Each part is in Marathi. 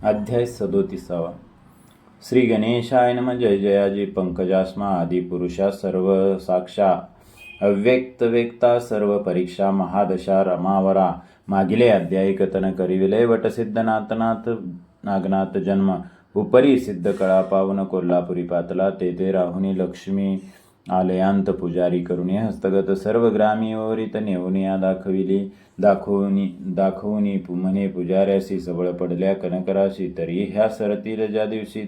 अध्याय 37. श्री गणेशाय नमः. जय जयाजी पंकजास्मा आदि पुरुषा सर्व साक्षा अव्यक्त व्यक्ता सर्व परीक्षा महादशा रमावरा. मागिले अध्यायी कथन करिविले वटसिद्ध नाथनाथ नागनाथ जन्म उपरी सिद्ध कळा पावन कोल्हापुरी पातला तेथे राहुनी लक्ष्मी आलयांत पुजारी करुणी हस्तगत सर्व ग्रामी ओरित नेवनिया दाखवूनी म्हणे पुजाऱ्यासी सबळ पडल्या कनकराशी. तरी ह्या सरतील ज्या दिवशी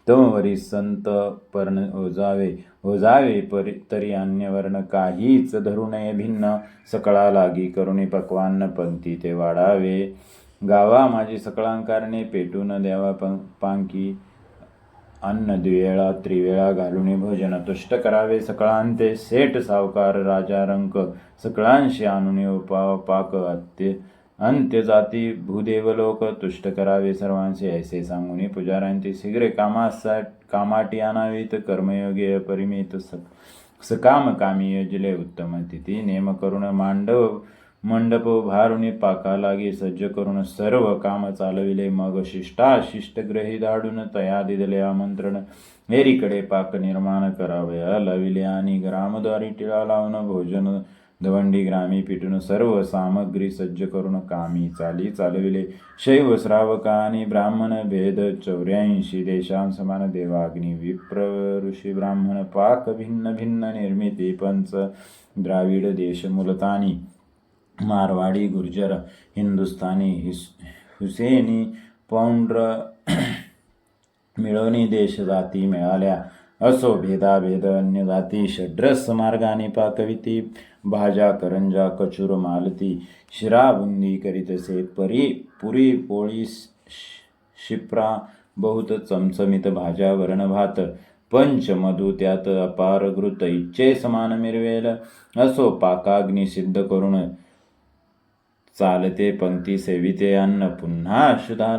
तववरी संत पर्ण ओजावे तरी अन्यवर्ण काहीच धरू नये भिन्न. सकळा लागी करुणी पक्वान्न पंक्ती ते वाढावे. गावा माझी सकळांकारणे पेटून द्यावा पांकी. अन्न द्विवेळा त्रिवेळा घालून भोजन तुष्ट करावे. सकळांते सेठ सावकार राजा रंक सकळांशी आणून पाक अंत्य जाती भूदेव लोक तुष्ट करावे सर्वांचे. ऐसे सांगून पुजाऱ्यांची शीघ्र कामाटी आणावीत. कर्मयोगी अपरिमित सकाम कामी योजले उत्तम तिथी नेम करून मंडप भारुणी पाका लागे सज्ज करून सर्व काम चालविले. मग शिष्टग्रही धाडून तया दिले आमंत्रण. एरीकडे पाक निर्माण करावया लाविले आणि ग्रामद्वारी टिळा लावून भोजन दवंडी ग्रामी पिटून सर्व सामग्री सज्ज करून कामी चालविले. शैव श्रावका आणि ब्राह्मण भेद 84 देशांसमान देवाग्नी विप्र ऋषी ब्राह्मण पाक भिन्न भिन्न निर्मिती. पंच द्राविड देश मुलतानी मारवाडी गुर्जर हिंदुस्थानी हुसेनी पौंड्र मिळवणी देश जाती मिळाल्या. असो भेदाभेद अन्य जाती षड्रस मार्गाने पाकविती. भाज्या करंजा कचूर मालती शिरा बुंदी करीतसे. पुरी पोळी शिप्रा बहुत चमचमित भाज्या वरण भात. पंच मधु त्यात अपार घृत इच्छे समान मिरवेल. असो पाकाग्नी सिद्ध करून चालते पंक्ती सेविते. अन्न पुन्हा शुद्धा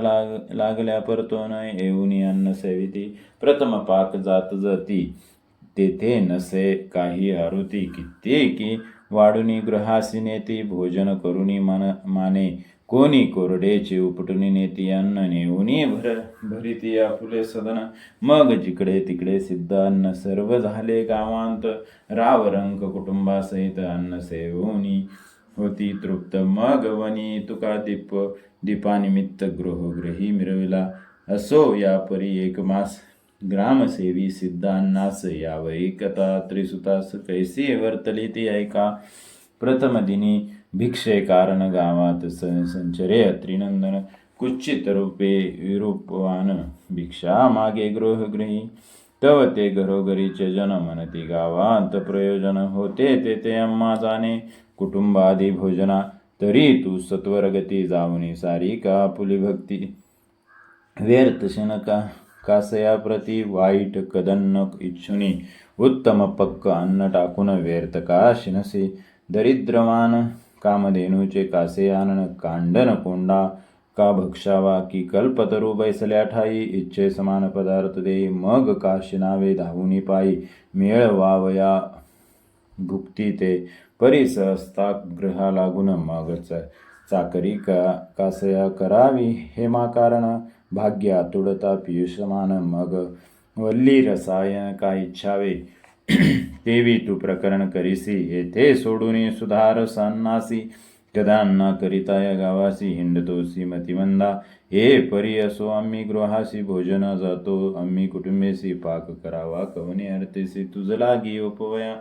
लागल्या परतोन येऊन अन्न सेविती. प्रथम पाक जात जाती तेथे नसे काही आरुती. कित्येकी वाढुनी गृहासी नेती भोजन करुनी माने. कोणी कोरडेचे उपटुनी नेती अन्न नेऊनी भरिती आपुले सदन. मग जिकडे तिकडे सिद्ध अन्न सर्व झाले गावांत. रावरंक कुटुंबासहित अन्न सेवूनी होती तृप्त. मग वनी तुका दीपानिमित्त गृही मिरविला. असो या परी एक मास ग्रामसेवी सिद्धांनास यावरी कथा त्रिसुतास कैसी वर्तली ती ऐका. प्रथम दिनी भिक्षे कारण गावात संचरे त्रिनंदन. कुच्चित रूपे विरूपवान भिक्षा मागे गृही. तव ते घरोघरीचे जन म्हणती गावांत प्रयोजन होते तेथे अम्मा जाणे कुटुंबादी भोजना. तरी तू सत्वरगती जाऊनी सारी का पुली भक्ती. व्यर्थ शनका कासया प्रती वाईट कदन्न इच्छुनी. उत्तम पक्क अन्न टाकून व्यर्थ का शिनसे. दरिद्रवान कामधेनूचे कासे आणन कांडन कोंडा का भक्षावा. की कल्पतरू बैसल्या ठाई इच्छे समान पदार्थ देई. मग का शिनावे धावुनी पायी मिळवावया भुक्ती ते. परिसहस्ता गृहा लागून मग चाकरी कासया करावी हेमा कारण. भाग्य आतुडता पियुषमान मग वल्ली रसायन का इच्छावे. तेवी तू प्रकरण करीसी येथे सोडून सुधार सन्नासी. कदान्ना करिता या गावासी हिंडतोसी मतिमंदा. हे परी असो आम्ही गृहासी भोजन जातो आम्ही कुटुंबेसी. पाक करावा कवने अर्थेसी तुझ लागी उपवया.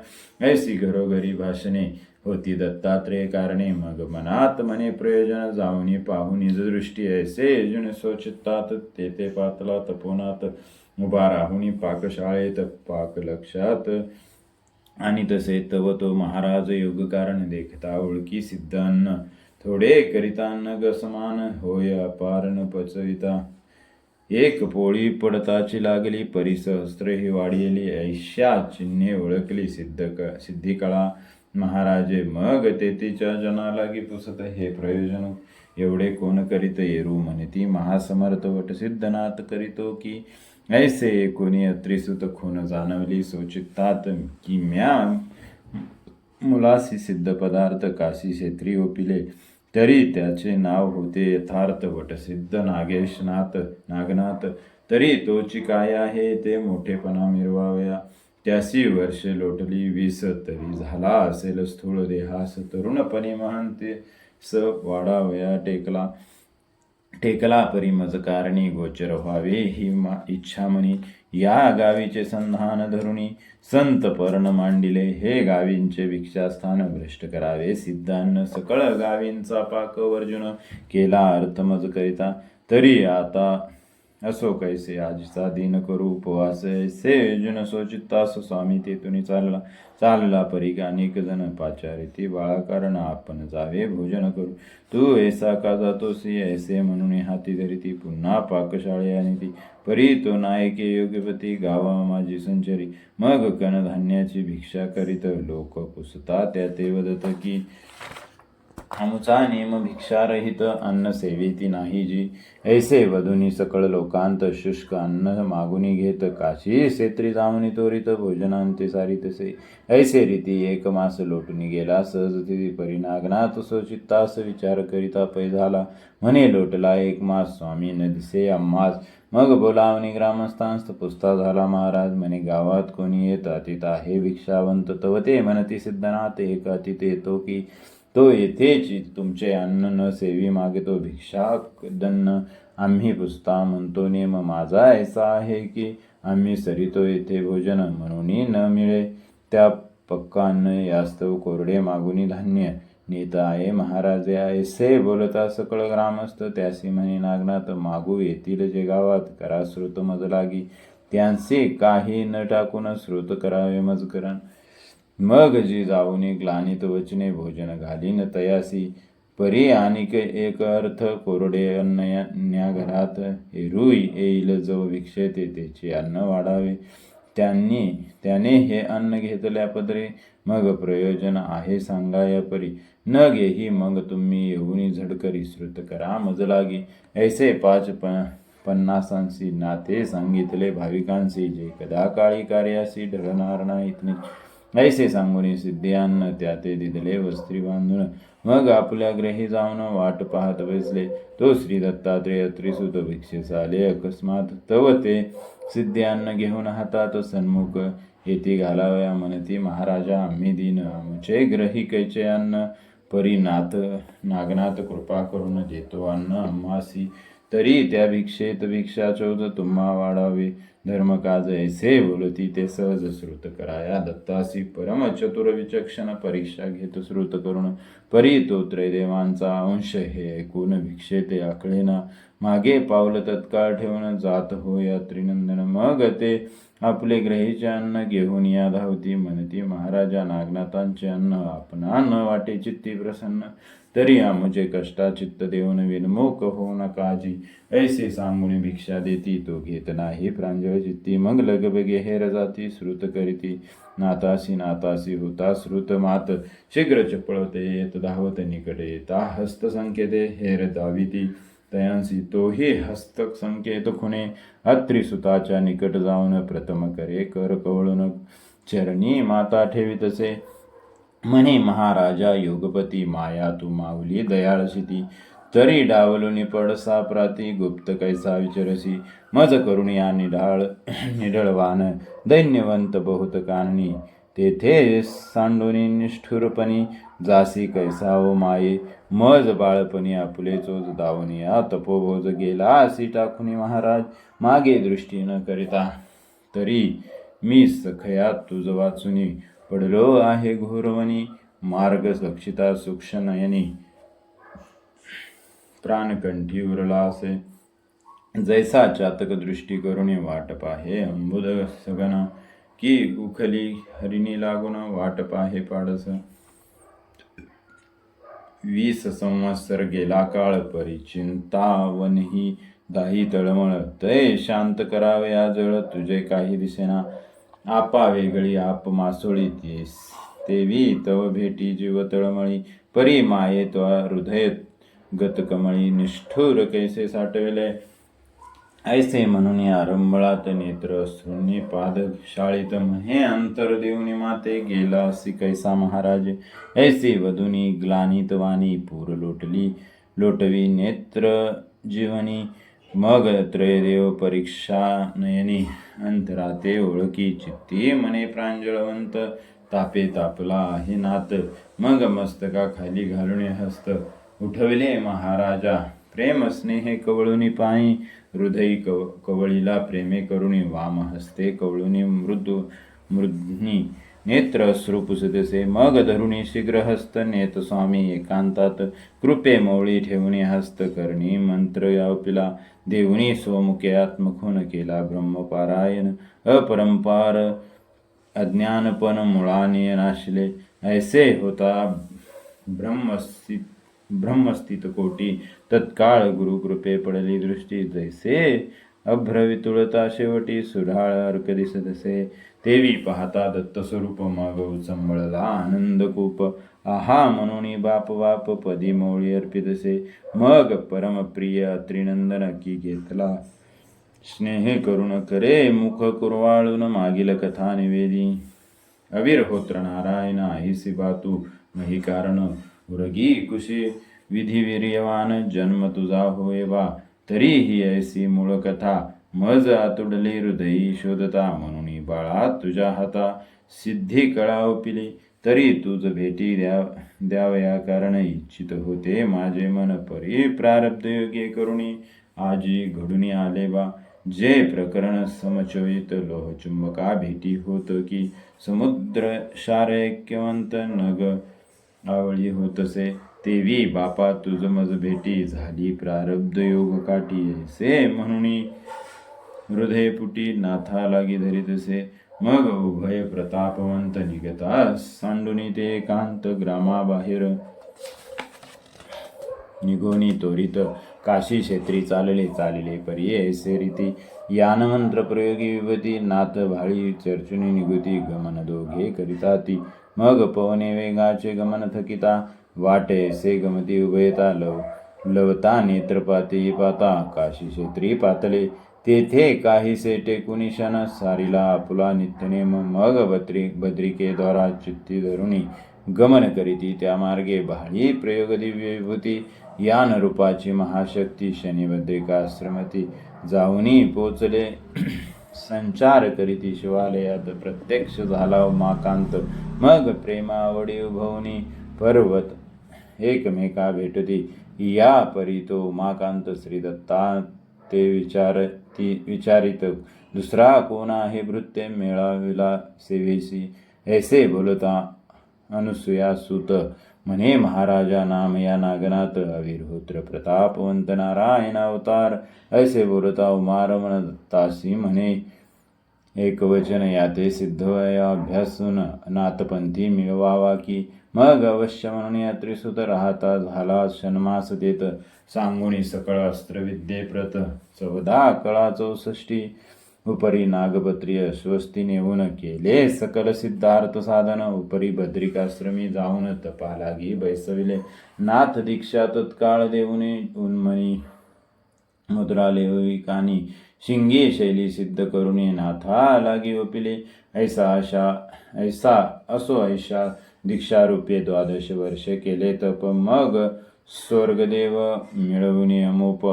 ऐसी घरोघरी भाषणे होती दत्तात्रेय कारणे. मग मनात मने प्रयोजन जाऊनी पाहून निज दृष्टी. ऐसे जन स्वचित्तात तेथे पातला तपोनात. उभा राहुनी पाकशाळेत पाक लक्षात आणि तसे तव तो महाराज योग कारण. देखता ओळखी सिद्ध अन्न थोडे करिता अन्न ग समान होय अपार न पचविता. एक पोळी पडताची लागली परिसहस्त्र ही वाढिली. ऐश्या चिन्हे ओळखली सिद्धी कळा महाराजे. मग तेथीच्या जनालागी पुसत हे प्रयोजन एवढे कोण करीत येरू म्हणती. महासमर्थ वटसिद्धनाथ करीतो की. ऐसे कोणी अत्रिसुत खून जाणवली सोचितात की म्या मुलासी सिद्ध पदार्थ काशी क्षेत्री ओपिले. तरी त्याचे नाव होते यथार्थ वटसिद्ध नागनाथ. तरी तोची काय आहे ते मोठेपणा मिरवावया. त्यासी वर्षे लोटली 20, तरी झाला असेल स्थूळ देहास. तरुणपणी महांते स वाढावया टेकला परी मज कारणी. गोचर व्हावे ही इच्छा मनी. या गावीचे संधान धरुणी संत पर्ण मांडिले. हे गावींचे भिक्षास्थान भ्रष्ट करावे सिद्धान्न. सकळ गावींचा पाक वर्जुन केला अर्थ मज करिता. तरी आता असो कैसे आजीचा दिन करू उपवास. ऐसे अर्जुन सोचित्तास स्वामी तेथुनी चालला परी. अनेक जण पाचारिती बाळा कारण आपण जावे भोजन करू. तू ऐसा का जातोसी ऐसे म्हणून हाती धरिती. पुन्हा पाकशाळे आणि ती परी तो नायके योग्यपती. गावा माझी संचरी मग कणधान्याची भिक्षा करीत. लोक पुसता त्या ते वदत की आमुचा नेम भिक्षारहित अन्न सेविती नाही जी. ऐसे वधुनी सकळ लोकांत शुष्क अन्न मागुनी घेत. काशी सेत्री जाऊनी तोरित भोजनांते सारितसे. ऐसे रीती 1 मास लोटून गेला सहज परिनागनाथ. सोचित्तास विचार करिता पै झाला. म्हणे लोटला 1 मास स्वामी न दिसे आम्हास. मग बोलावणी ग्रामस्थांस्त पुसता झाला महाराज. म्हणे गावात कोणी येत अतित आहे भिक्षावंत. तव ते म्हणती सिद्धनाथ एक अतिथ येतो की तो येथेच तुमचे अन्न न सेवी मागतो भिक्षादन्न. आम्ही पुसता म्हणतो नेम माझा ऐसा आहे की आम्ही सरितो येथे भोजन म्हणून न मिळे त्या पक्का अन्न यास्तव कोरडे मागुनी धान्य नेत आहे महाराजे. ऐसे बोलता सकळ ग्रामस्थ त्यासी म्हणे नागनाथ. मागू येतील जे गावात करा श्रुत मज लागी. त्यांचे काही न टाकून श्रुत करावे मजकरण. मग जी जाऊनी ग्लानित वचने भोजन घालीन तयासी. परी आणिक एक अर्थ कोरडे अन्न न्या घरात. एरुई येईल जो भिक्षेते त्याचे अन्न वाढावे. त्याने हे अन्न घेतल्या पदरे मग प्रयोजन आहे सांगा या परी. न घेही मग तुम्ही येऊनी झडकरी श्रुत करा मज लागी. ऐसे 50 नाते सांगितले भाविकांसी. जे कदा काळी कार्यासी ढळणार नाहीत. ऐसे सांगून सिद्ध्यान्न त्या ते दिदले वस्त्री बांधून. मग आपल्या ग्रही जाऊन वाट पाहत बसले. तो श्री दत्तात्रेय त्रिसुत भिक्षेस आले अकस्मात. तव ते सिद्ध्यान्न घेऊन हातात सन्मुख येथे घालावया म्हणती. महाराजा आम्ही दीन आमचे ग्रही कैचे अन्न. परी नागनाथ कृपा करून देतो अन्न आम्हासी. तरी त्या भिक्षेत भिक्षाचोद तुम्हा वाढावे. धर्मकाज ऐसे बोलती ते सहज श्रुत कराया दत्तासी. परम चतुर विचक्षण परीक्षा घेत श्रुत करून. परी तो त्रैदेवांचा अंश हे ऐकून भिक्षेते आकळेना. मागे पावलं तत्काळ ठेवून जात हो या त्रिनंदन. मग ते आपले ग्रहीचे अन्न घेऊन या धावती. म्हणती महाराजा नागनाथांचे अन्न आपणा न वाटे चित्ती प्रसन्न. तरी आमुचे कष्टा चित्त देऊन विनमुख होऊ नकाजी. ऐसे सांगून भिक्षा देती तो घेत नाही प्रांजळ चित्ती. मग लगबगे हेर जाती श्रुत करीती. नातासी होता श्रुत मात. शीघ्र चपळते येत धावत निकट येता. हस्त संकेते हेर दाविती तयांसी. तोही हस्तक संकेत खुणे अत्रिसुताच्या निकट जाऊन प्रथम करे कर कवळून. चरणी माता ठेवीतसे म्हणे महाराजा योगपती. माया तू माऊली दयाळशिती. तरी डावलुनी पडसा प्राती. गुप्त कैसा विचरसी मज करून या निढळवान. दैन्यवंत बहुत काननी तेथे सांडोनी निष्ठुरपणी. जासी कैसा ओ माये मज बाळपणी आपले चोज दावनिया. तपोभोज गेला असी टाकुनी महाराज मागे दृष्टी न करिता. तरी मी सखया तुझ वाचुनी पडलो आहे घोरवणी. मार्ग लक्षिता सूक्ष्म नयनी प्राणकंठी उरला असे. जैसा चातक दृष्टी करून वाट पाहे अंबुद सगना. की उखली हरिणी लागून वाट पाहे पाडस. 20 संवत्सर गेला काळ परी चिंतावनही दाही तळमळ. तय शांत करावे आजळ तुझे काही दिसेना. आपा वेगळी आप मासोळी तेवी तव भेटी जीव तळमळी. परी माये तो हृदय गत कमळी. निष्ठुर कैसे साठविले ऐसे म्हणून आरंभळात नेत्र अश्रूंनी पाद शाळीत म्हणे अंतर देऊनी माते गेला असी कैसा महाराज. ऐसे वधुनी ग्लानित वाणी पूर लोटवी नेत्र जीवनी. मग त्रयदेव परीक्षा नयनी अंतराते ओळखी चित्ती म्हणे प्रांजळवंत. तापे तापला आहे नात मग मस्तका खाली घालून हस्त उठवले महाराजा. प्रेम स्नेह कवळुनी पायी हृदयी कवळीला प्रेमे करुणी. वाम हस्ते कवळुनी मृद्नी नेत्र अश्रू पुसदसे. मग धरुणी शीघ्र हस्त नेत स्वामी एकांतात. कृपे मौळी ठेवणी हस्त करणी मंत्र यावपिला. देवनी स्वमुखे आत्मखून केला ब्रह्मपारायण. अपरंपार अज्ञानपण मुळाने नाशिले. ऐसे होता ब्रह्मस्थित कोटी. तत्काळ गुरुकृपे पडली दृष्टी. जैसे अभ्रवितुळता शेवटी सुढाळ अर्क दिसतसे. तेवी पाहता दत्तस्वरूप मग उचंबळला आनंदकूप. आहा म्हणून बाप पदी मौळी अर्पितसे. मग परमप्रिय त्रिनंदन की घेतला स्नेह करुण करे. मुख कुरवाळून मागील कथा निवेदी. अविरहोत्र नारायण आईसी बातू मही कारण. उरगी कुशी विधिवीर्यवान जन्म तुझा होय बा. तरी ही ऐसी मूळ कथा मज आतुडले हृदयी शोधता. म्हणून बाळा तुझ्या हाता सिद्धी कळाव पिली. तरी तुझ भेटी द्यावया कारण इच्छित होते माझे मन. परी प्रारब्ध योग्य करुणी आजी घडून आले बा. जे प्रकरण समचोईत लोहचुंबका भेटी होत की. समुद्र शारैक्यवंत नग आवळी होतसे. तेवी बापा तुझ मज भेटी झाली प्रारब्ध योग काठी. ऐसे म्हणून हृदय पुटी नाथा लागी धरितसे. मग उभय प्रतापवंत निघता सांडुनी ते एकांत ग्रामाबाहेर. निघोनी त्वरित काशी क्षेत्री चालले परी ऐसे रीती. यान मंत्र प्रयोगी विभती नाथ भाळी चर्चुनी निगुती. गमन दोघे करिता ती. मग पवने वेगाचे गमन थकिता. वाटे ऐसे गमती उभयता लवता नेत्रपाती पाता. काशी क्षेत्री पातले तेथे काहीसे टेकुनी क्षण. सारीला आपुला नित्यनेम. मग बद्रिकेद्वारा चित्ती धरुणी गमन करीती त्या मार्गे. भाळी प्रयोग दिव्य विभूती यान रूपाची महाशक्ती. शनिभद्रिकाश्रमती जाऊनी पोचले संचार करीती शिवालयात. प्रत्यक्ष झाला उमाकांत. मग प्रेमावडी उभवनी पर्वत एकमेका भेटती. या परी तो उमाकांत श्रीदत्ता ते विचारित. दुसरा कोण आहे भृत्य मेळाविला सेवेसी. ऐसे बोलता अनुसूया सूत म्हणे महाराजा नाम या नागनाथ. अविरहोत्र प्रतापवंत नारायण अवतार. ऐसे बोलता उमारमण दत्तासी म्हणे. एकवचन याते सिद्ध अभ्यासून नाथपंथी मिळवावा की. मग अवश्य म्हणून या त्रिसुत राहता झाला षण्मास देत. सांगुणी सकळ अस्त्रविद्ये प्रत 14 कळा 64. उपरी नागपत्रिय स्वस्ती नेऊन केले सकल सिद्धार्थ साधन. उपरी बद्रिकाश्रमी जाऊन तपा लागी बैसविले. नाथ दीक्षा तत्काळ देऊने उन्मनी मुद्रा लेविकानी. शिंगी शैली सिद्ध करुणी नाथा लागी ओपिले. ऐसा दीक्षारूपे 12 वर्ष केले तप. मग स्वर्गदेव मिळवून अमोप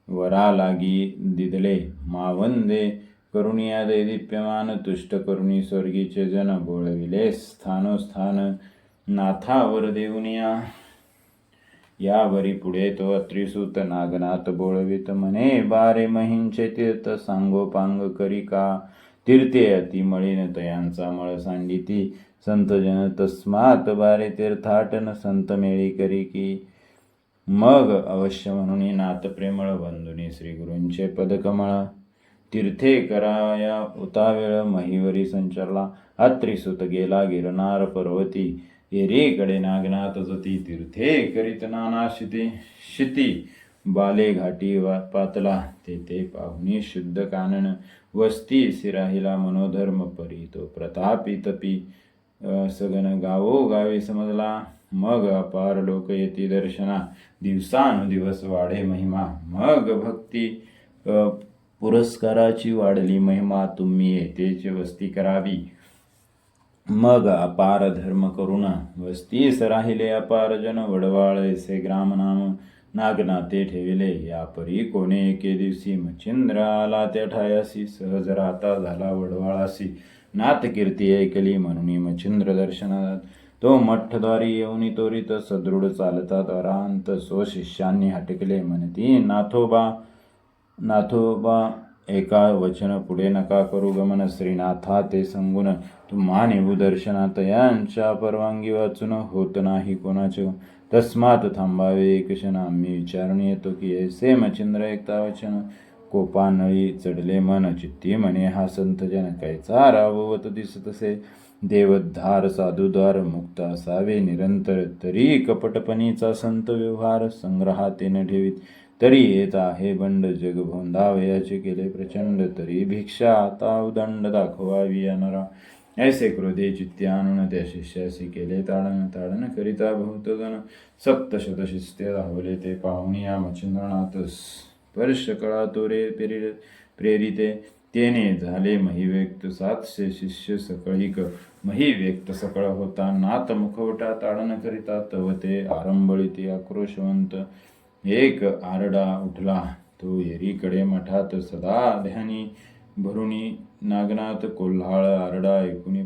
वरा लागी दिदले. मावंदे करुणिया दैदिप्यमान तुष्ट करुणी स्वर्गीचे जन बोळविले. स्थानोस्थान नाथावर देऊनिया. यावरी पुढे तो त्रिसूत नागनाथ बोळवित म्हणे. बारे महींचे तीर्थ सांगोपांग करी का. तीर्थे अतिमळीन तयांचा मळ सांडिती. संतजन तस्मात बारे तीर्थाटन संत मेळी करी की. मग अवश्य म्हणून नाथ प्रेमळ बंधुनी श्रीगुरूंचे पदकमळ. तीर्थे कराया उतावेळ महिवरी संचरला. अत्रिसुत गेला गिरनार पर्वती. एरीकडे नागनाथ जती. तीर्थे करीत नाना शिती. बाले घाटी पातला. तेथे पाहुनी शुद्ध कानन. वस्ती सिराहिला मनोधर्म परी. तो प्रतापी तपी सगन गावोगावी समजला. मग अपार लोक येती दर्शना. दिवसानुदिवस वाढे महिमा. मग भक्ती पुरस्काराची वाढली महिमा, तुम्ही येथेच वस्ती करावी. मग अपार धर्म करून वस्तीस राहिले अपार जन, वडवाळ ऐसे ग्राम नाम नागनाथे ठेविले. या परी कोणे एके दिवशी मच्छिंद्र आला त्या ठायासी, सहज राहता झाला वडवाळासी. नाथ कीर्ती ऐकली म्हणून मच्छिंद्र दर्शनात, तो मठद्वारी येऊन त्वरित सदृढ चालतात अरांत. शिष्यांनी हटकले म्हणती, नाथोबा एका वचन पुढे नका करू गमन. श्रीनाथा ते सांगून तुम्हा नेऊ दर्शनात, यांच्या परवानगी वाचून होत नाही कोणाचे. तस्मात थांबावे एक क्षण, आम्ही विचारून येतो की ऐसे. मच्छिंद्र ऐकता वचन, कोपानळी चढले मन चित्ती म्हणे, हा संत जन कैचा राबवत दिसतसे. देवद्धार साधुद्वार मुक्त असावे निरंतर, तरी कपटपणीचा संत व्यवहार. संग्रहाते न ठेवीत तरी येत आहे बंड, जग भोंदावयाचे केले प्रचंड. तरी भिक्षा आता उदंड दाखवावी अनरा, ऐसे क्रोधे चित्ती आणून त्या शिष्यासी केले ताडन. ताडन करिता बहुतजन सप्तशत शिस्ते धावले, ते पाहून या मच्छिंद्रनाथ स्पर्श कळा तोरे प्रेरिते. तेने झाले महिव्यक्त 700 शिष्य सकळिक, महिव्यक्त सकळ होता नाथ मुखवटा. ताडन करिता तव ते आरंभळीते आक्रोशवंत. एक आरडा उठला तो एरीकडे मठात, सदा ध्यानी भरुनी नागनाथ. कोल्हाळ आरडा ऐकुनी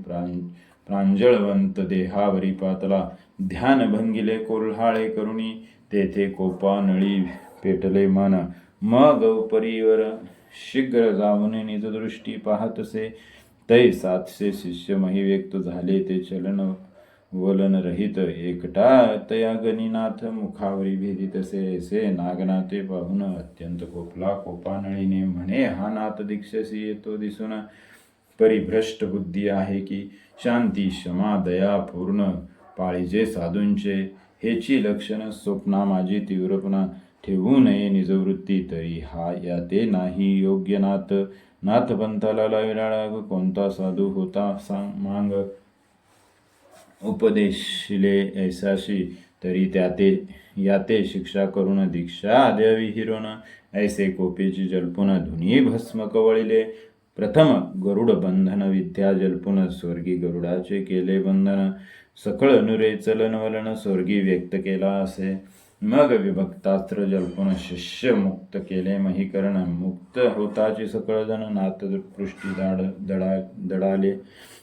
प्रांजळवंत देहावरी पातला. ध्यान भंगिले कोल्हाळे करुणी, तेथे कोपानळी पेटले मन. मग उपरीवर शीघ्र जाऊन निजदृष्टी पाहतसे, तै 700 शिष्य महिव्यक्त झाले ते चलन वलन रहित. एकटा तया गणिनाथ मुखावरी भेदितसे, ऐसे नागनाथे पाहून अत्यंत कोपला. कोपानळीने म्हणे, हा नाथ दीक्षसी येतो दिसून, परिभ्रष्ट बुद्धी आहे की. शांती क्षमा दया पूर्ण पाळीजे साधूंचे, हेची लक्षण. स्वप्ना माझी तीव्रपणा ठेवू नये निजवृत्ती, तरी हा याते नाही योग्य नाथ. नाथपंथाला लाविला कोणता साधू होता मांग, उपदेशिले ऐसाशी. तरी याते शिक्षा करून दीक्षा द्यावी हिरोन. ऐसे कोपेची जल्पुन धुनी भस्म कवळिले. प्रथम गरुड बंधन विद्या जल्पुन, स्वर्गी गरुडाचे केले बंधन. सकळ नुरे चलन वलन स्वर्गी व्यक्त केला असे. मग विभक्तास्त्र जल्पुन शिष्य मुक्त केले महीकरण. मुक्त होताची सकळ जन नाथ पृष्ठी दडाले.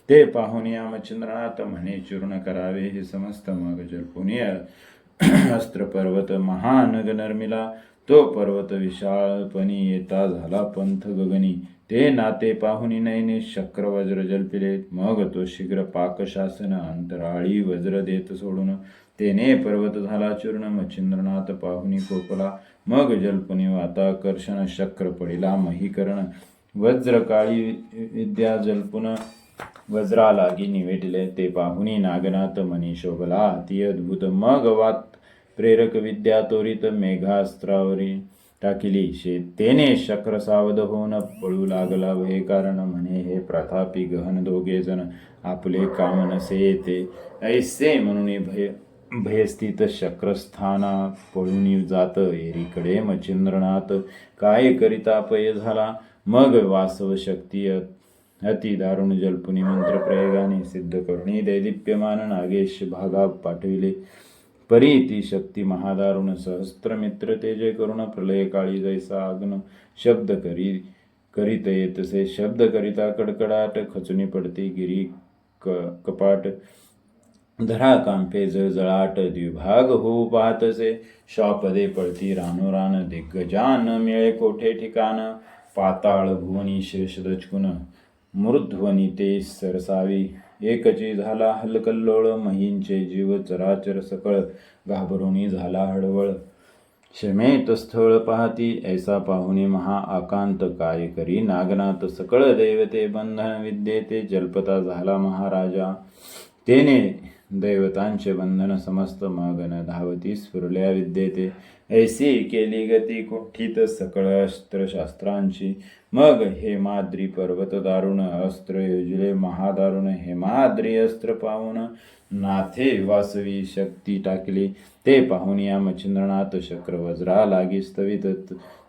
ते पाहून या मच्छिंद्रनाथ म्हणे, चूर्ण करावे हे समस्त. मग जल्पुनी अस्त्र पर्वत महानग नर्मिला. तो पर्वत विशाळपणी येता झाला पंथ गगनी. ते नाते पाहुनी नयने शक्र वज्र जल्पिले. मग तो शीघ्र पाकशासन अंतराळी वज्र देत सोडून, तेने पर्वत झाला चूर्ण. मच्छिंद्रनाथ पाहुनी कोपला. मग जल्पुनी वाताकर्षण शक्र पडिला महीकरण. वज्रकाळी विद्या जल्पुन वज्रा लागी निवेटले. ते पाहुनी नागनाथ मनी शोभला अति अद्भुत. मग वात प्रेरक विद्या त्वरित मेघास्त्रावरी टाकिली. तेने शक्र सावध होऊन पळू लागला भय कारण. म्हणे, हे प्रतापी गहन दोघे जण आपले काम नसे येते. ऐसे म्हणून भयस्थित शक्रस्थाना पळून जात एरीकडे मच्छिंद्रनाथ. काय करिता पय झाला. मग वासव शक्ती अति दारुण जल्पुनी मंत्र प्रयोगाने सिद्ध करुणी दैदिप्यमान नागेश भागा पाठविले. परी ती शक्ती महादारुण सहस्त्र मित्र तेजे करुण. प्रलय काळी जैसा अग्न शब्द करीत येतसे. शब्द करिता कडकडाट खचुनी पडते गिरी कपाट. धरा कांपे जळजळाट द्विभाग होऊ पाहतसे. श्वापदे पळती रानोरान दिग्गजान मिळे कोठे ठिकाण. पाताळ भुवनी शेष दचकुन मूर्ध्वनी ते सरसावी. एकची झाला हलकल्लोळ महींचे जीव चराचर सकळ. घाबरुनी झाला हळवळ क्षमेत स्थळ पाहती. ऐसा पाहुनी महा आकांत काय करी नागनाथ. सकळ दैवते बंधन विद्येते जल्पता झाला महाराजा. तेने दैवतांचे बंधन समस्त मगन धावती स्फुरल्या विद्येते. ऐसी केली गती कुठीत सकळ अस्त्रशास्त्रांची. मग हेमाद्री पर्वत दारुण अस्त्र योजिले महादारुण. हेमाद्री अस्त्र पाहून नाथे वासवी शक्ती टाकली. ते पाहून या मच्छिंद्रनाथ शक्र वज्रा लागी स्तवित.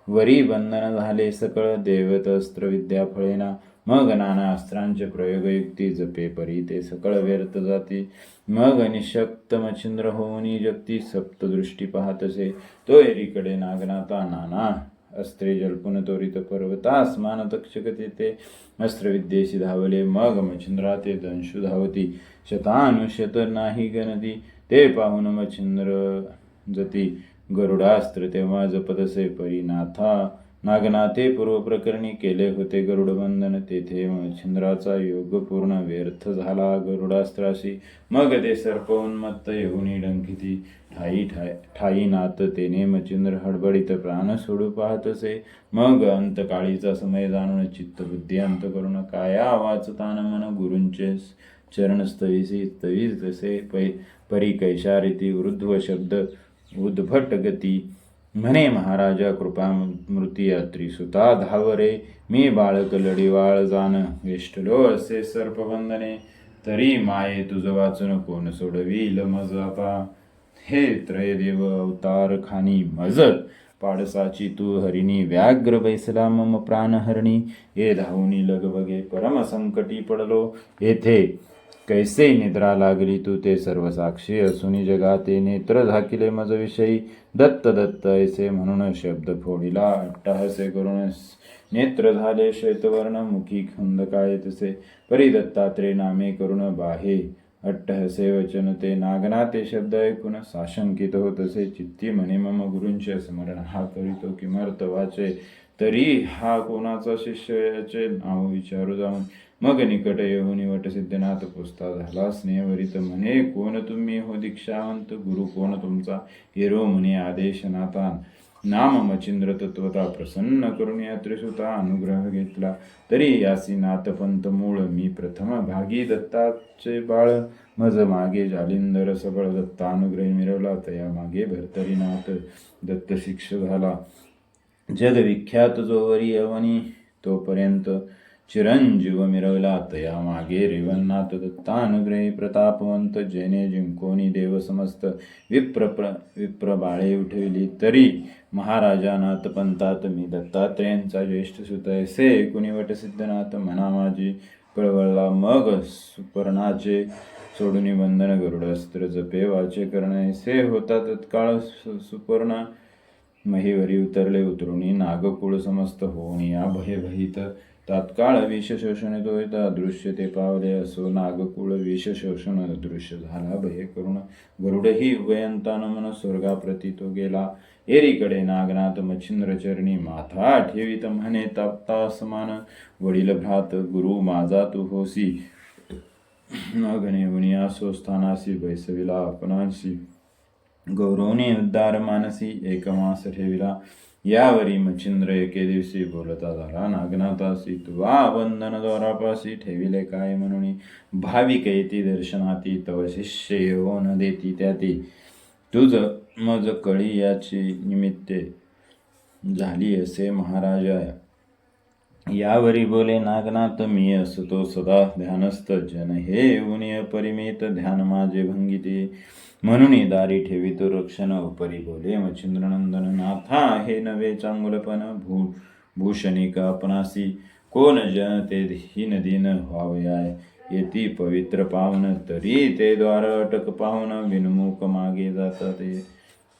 वरी बंधन झाले सकळ देवतस्त्र विद्या फळेना. मग नाना अस्त्रांचे प्रयोगयुक्ती जपे परी ते सकळ व्यर्थ जाती. मग निशक्त मच्छिंद्र होऊनी जगती सप्तदृष्टी पाहतसे. तो एकीकडे नागनाथा नाना अस्त्रे जल्पुन त्वरित पर्वतासमान तक्षक ते अस्त्रविद्येशी धावले. मग मच्छिंद्रा ते दंशु धावती शतानुशत नाही गणती. ते पाहून मच्छिंद्र जती गरुडास्त्र तेव्हा जपतसे परी नागनाथे पूर्व प्रकरणी केले होते गरुडबंधन. तेथे मच्छिंद्राचा योग पूर्ण व्यर्थ झाला गरुडास्त्राशी. मग ते सर्प उन्मत्त येऊनी डंकिती ठाई नाथ तेने मच्छिंद्र हडबडीत प्राण सोडू पाहतसे. मग अंतकाळीचा समय जाणून चित्तबुद्धी अंत करून काया वाचतान मन गुरूंचे चरण स्तवी तसे परी कैशारिती वृद्ध शब्द उद्भट गती. म्हणे महाराजा कृपा मृती त्रिसुता धावरे. मी बाळक लढीवाळ जाण वेष्टलो असे सर्पबंधने. तरी माये तुझ वाचून कोण सोडवील मज आता. हे त्रयदेव अवतार खानी मज पाडसाची तू हरिणी. व्याघ्र बैसला मम प्राणहरणी. हे धावूनी लगबगे परम संकटी पडलो. येथे कैसे निद्रा लागली तू ते सर्व साक्षी असुनी जगाते. नेत्र झाकिले मज विषयी दत्त दत्त ऐसे म्हणून शब्द फोडिला अट्टहासे करून. नेत्र झाले श्वेतवर्ण मुखी खंदकाय तसे. परी दत्तात्रे नामे करून बाहे अट्टहसे वचन ते. नागनाथे शब्द ऐकून साशंकित होतसे चित्ती. म्हणे मम गुरूंचे स्मरण हा करीतो किमर्थ वाचे. तरी हा कोणाचा शिष्य याचे नाव विचारू जाऊन. मग निकट येऊनी वटसिद्धनाथ पुसता झाला स्नेहवरित. म्हणे कोण तुम्ही हो दीक्षावंत. गुरु कोण तुमचा. हिरो म्हणे आदेश नाथा. नाम मच्छिंद्र तत्वता प्रसन्न करून या त्रिसुता अनुग्रह घेतला. तरी यासी नाथपंत मूळ मी प्रथम भागी. दत्ताचे बाळ मज मागे जालिंदर सबळ. दत्तानुग्रह मिरवला तया मागे भरतरीनाथ दत्त शिक्ष झाला. जग विख्यात जोवरी अवनी तोपर्यंत चिरंजीव मिरवला तया मागे रेवणनाथ. दत्तानुग्रही प्रतापवंत जेने जिंकोनी देव समस्त. विप्र बाळे उठविली तरी महाराजा नाथ पंतात. मी दत्तात्रेयांचा ज्येष्ठ सुत ऐसे ऐकुनी वटसिद्धनाथ म्हणा माझी कळवळला. मग सुपर्णाचे सोडून बंधन गरुडास्त्र जपे वाचे करण. ऐसे होता तत्काळ सुपर्ण महीवरी उतरले. उतरुणी नागकुळ समस्त होऊन या भयभीत. तात्काळ विष शोषण तो अदृश्य ते पावले. असो नागकुळ विष शोषण अदृश्य झाला भय करून. गरुडही उभयंतान मन स्वर्गाप्रती तो गेला. एरीकडे नागनाथ मच्छिंद्र चरणी माथा ठेवित म्हणे ताप्ता समान. वडील भ्रात गुरु माझा तू होसी. नगणे असो स्थानासी बैसविला आपणाशी. गौरवने उद्दार मानसी एकमास ठेविला. यावरी मच्छिंद्र एके दिवशी बोलता झाला नागनाथासी. तुवा बंधन द्वारापासी ठेविले काय म्हणून. भाविक येती दर्शनाती तव शिष्य येऊ न देती त्याती. तुझ मज कळी याची निमित्ते झाली असे महाराजा. यावरी बोले नागनाथ मी असतो सदा ध्यानस्थ. जन हे उनी अपरिमित ध्यान माझे भंगिते. म्हणून दारी ठेवितो रक्षण. उपरी बोले मच्छिंद्रनंदन नाथा हे नवे चांगुलपण. भूषणिक आपणासी कोण जन ते हीन दिन व्हावयाय. येती पवित्र पावन तरी ते द्वार अटक पाहून. बिनमुख मागे जातात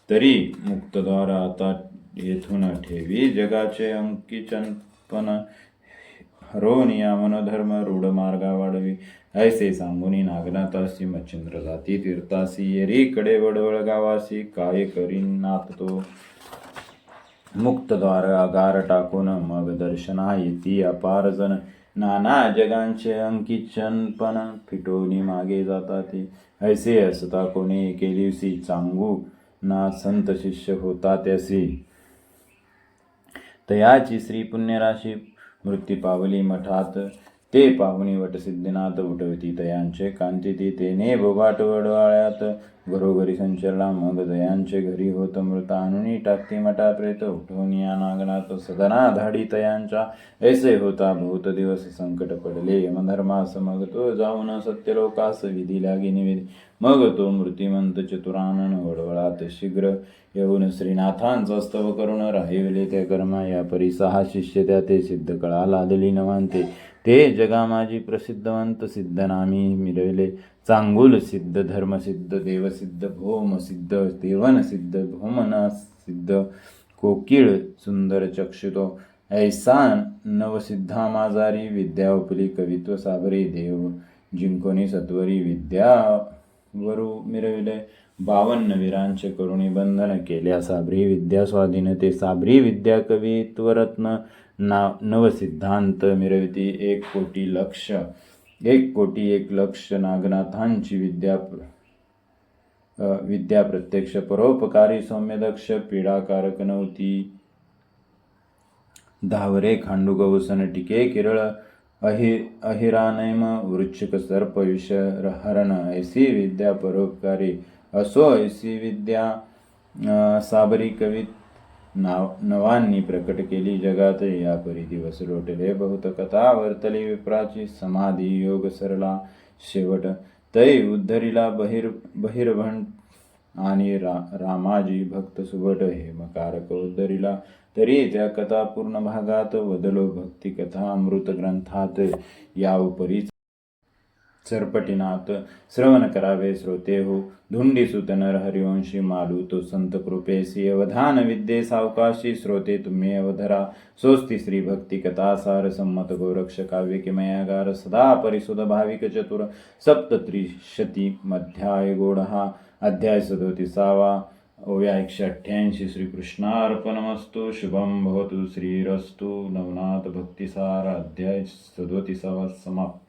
तरी मुक्तद्वार आता येथून ठेवी. जगाचे अंकिचनपण हरो नियामन धर्म रूढ मार्गा वाढवी. ऐसे सांगुनी नागनाथासी मच्छिंद्र जाती तीर्थासी. येरीकडे वडवळ गावासी काय करीन नाथ तो. मुक्तद्वार आगार टाकून मग दर्शना येती अपार जन. नाना जगांचे अंकिचनपण फिटोनी मागे जातात. ऐसे असता कोणी एके दिवशी सांगू ना संत शिष्य होता त्यासी. तयाची श्री पुण्यराशी मृत्यू पावली मठात. ते पाहुणी वटसिद्धनाथ उठवती तयांचे कांतिती. तेने बोबाट वडवाळ्यात घरोघरी संचरला. मग दयांचे घरी होत मृत आणुनी टाकती मटा प्रेत. उठवून या नागनाथ सदना धाडी तयांच्या. ऐसे होता बहुत दिवस संकट पडले. यमधर्मास मग तो जाऊन सत्यलोकास विधी लागे निवेदी. मग तो मूर्तिमंत चतुरानन वळवळात शीघ्र येऊन श्रीनाथांचा स्तव करून राहिवले ते कर्म. या परी 6 शिष्य त्या ते सिद्ध कळा लादली नवांते. ते जगामाजी प्रसिद्धवंत सिद्ध नामी मिरविले. चांगुल सिद्ध धर्मसिद्ध देवसिद्ध भौमसिद्ध देवनसिद्ध भौमनसिद्ध कोकिळ सुंदर चक्षुतो. ऐसा नवसिद्धा माजारी विद्या उपली कवित्व साबरी. देव जिंकोनी सत्वरी विद्या वरू मिरविले. 52 वीरांचे करुणी बंधन केल्या साबरी विद्या स्वाधीन. ते साबरी विद्या कवित्वरत्न नवसिद्धांत मिरविती. 1,00,00,000 नागनाथांची विद्या प्रत्यक्ष परोपकारी सौम्यदक्ष. पीडाकारक नव्हती धावरे खांडू गवसन टिके किरळ. अहिरानैम वृच्छिक सर्प विष हरण. ऐसी विद्या परोपकारी असो ऐसी विद्या साबरी कवीत नवांनी प्रकट केली जगात. या परी दिवस लोटले बहुत कथा वर्तली विप्राची. समाधी योग सरला शेवट तै उद्धरिला बहिर्भट आणि रामाजी भक्त सुभट. हेमकारक उद्धरिला तरी त्या कथा पूर्ण भागात. वदलो भक्ती कथा अमृत ग्रंथात. या उपरी चरपटीनाथ श्रवण करावे श्रोते हो. धुंडी सुत नर हरिवंशी मालू तो संत कृपेसी. अवधान विद्ये सावकाशी श्रोते तुम्ही अवधरा. सोस्ती श्री भक्ती कथा सार संमत गोरक्ष काव्य किमयागार. सदा परिसुद भाविक चतुर. 37 मध्याय गोडहा. अध्याय 37. ओव्या 188. श्रीकृष्णार्पणमस्तु. शुभम भवतु. श्रीरस्तु. नवनाथ भक्तिसार अध्याय 37 समाप्त.